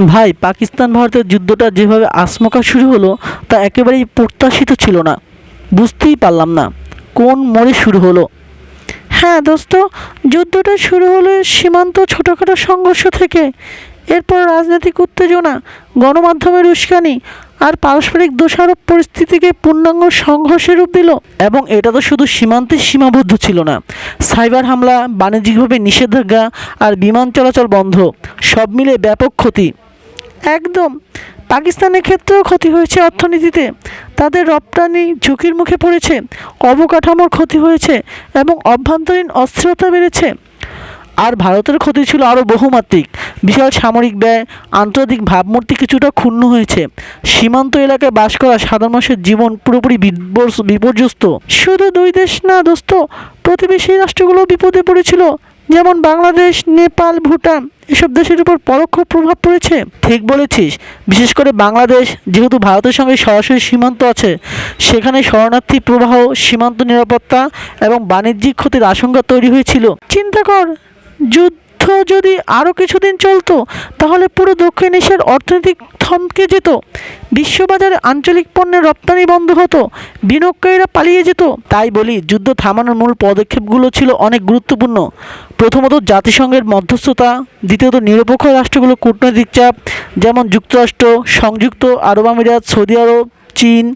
ভাই, পাকিস্তান ভারতের যুদ্ধটা যেভাবে আচমকা শুরু হলো তা একেবারেই প্রত্যাশিত ছিল না। বুঝতেই পারলাম না কোন মোড়ে শুরু হলো। হ্যাঁ দোস্ত, যুদ্ধটা শুরু হলো সীমান্ত ছোটোখাটো সংঘর্ষ থেকে। এরপর রাজনৈতিক উত্তেজনা, গণমাধ্যমের উস্কানি আর পারস্পরিক দোষারোপ পরিস্থিতিকে পূর্ণাঙ্গ সংঘর্ষের রূপ দিল। এবং এটা তো শুধু সীমান্তে সীমাবদ্ধ ছিল না, সাইবার হামলা, বাণিজ্যিকভাবে নিষেধাজ্ঞা আর বিমান চলাচল বন্ধ, সব মিলে ব্যাপক ক্ষতি। একদম। পাকিস্তানের ক্ষেত্রেও ক্ষতি হয়েছে অর্থনীতিতে। তাদের রপ্তানি ঝুঁকির মুখে পড়েছে, অবকাঠামোর ক্ষতি হয়েছে এবং অভ্যন্তরীণ অস্থিরতা বেড়েছে। আর ভারতের ক্ষতি ছিল আরও বহুমাত্রিক। বিশাল সামরিক ব্যয়, আন্তর্জাতিক ভাবমূর্তি কিছুটা ক্ষুণ্ণ হয়েছে। সীমান্ত এলাকায় বাস করা সাধারণ মানুষের জীবন পুরোপুরি বিপর্যস্ত। শুধু দুই দেশ না দোস্ত, প্রতিবেশী রাষ্ট্রগুলো বিপদে পড়েছিল। যেমন বাংলাদেশ, নেপাল, ভুটান, এসব দেশের উপর পরোক্ষ প্রভাব পড়েছে। ঠিক বলেছিস। বিশেষ করে বাংলাদেশ, যেহেতু ভারতের সঙ্গে সরাসরি সীমান্ত আছে, সেখানে শরণার্থী প্রবাহ, সীমান্ত নিরাপত্তা এবং বাণিজ্যিক ক্ষতির আশঙ্কা তৈরি হয়েছিল। চিন্তা কর, যুদ্ধ যদি আরও কিছুদিন চলতো তাহলে পুরো দক্ষিণ এশিয়ার অর্থনীতি থমকে যেত, বিশ্ববাজারে আঞ্চলিক পণ্যের রপ্তানি বন্ধ হতো, বিনিয়োগকারীরা পালিয়ে যেত। তাই বলি, যুদ্ধ থামানোর মূল পদক্ষেপগুলো ছিল অনেক গুরুত্বপূর্ণ। প্রথমত জাতিসংঘের মধ্যস্থতা, দ্বিতীয়ত নিরপেক্ষ রাষ্ট্রগুলো কূটনৈতিক চাপ, যেমন যুক্তরাষ্ট্র, সংযুক্ত আরব আমিরাত, সৌদি আরব, চীন।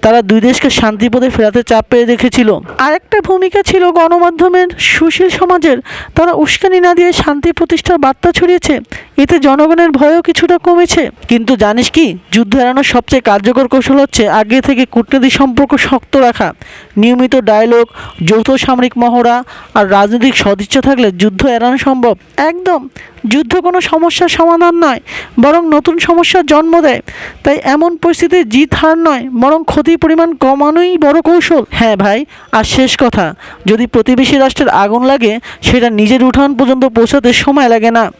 তারা দুই দেশকে শান্তিপথে ফেরাতে চাপে রেখেছিল। আরেকটা ভূমিকা ছিল গণমাধ্যমের, সুশীল সমাজের। তারা উস্কানি না দিয়ে শান্তি প্রতিষ্ঠার বার্তা ছড়িয়েছে। এতে জনগণের ভয়ও কিছুটা কমেছে। কিন্তু জানিস কি, যুদ্ধ এড়ানোর সবচেয়ে কার্যকর কৌশল হচ্ছে আগে থেকে কূটনৈতিক সম্পর্ক শক্ত রাখা। নিয়মিত ডায়ালগ, যৌথ সামরিক মহড়া আর রাজনৈতিক সদিচ্ছা থাকলে যুদ্ধ এড়ানো সম্ভব। একদম। যুদ্ধ কোনো সমস্যার সমাধান নয়, বরং নতুন সমস্যার জন্ম দেয়। তাই এমন পরিস্থিতিতে জিত হার নয়, বরং ক্ষতির পরিমাণ কমানোই বড় কৌশল। হ্যাঁ ভাই, আর শেষ কথা, যদি প্রতিবেশী রাষ্ট্রের আগুন লাগে, সেটা নিজের উঠান পর্যন্ত পৌঁছাতে সময় লাগে না।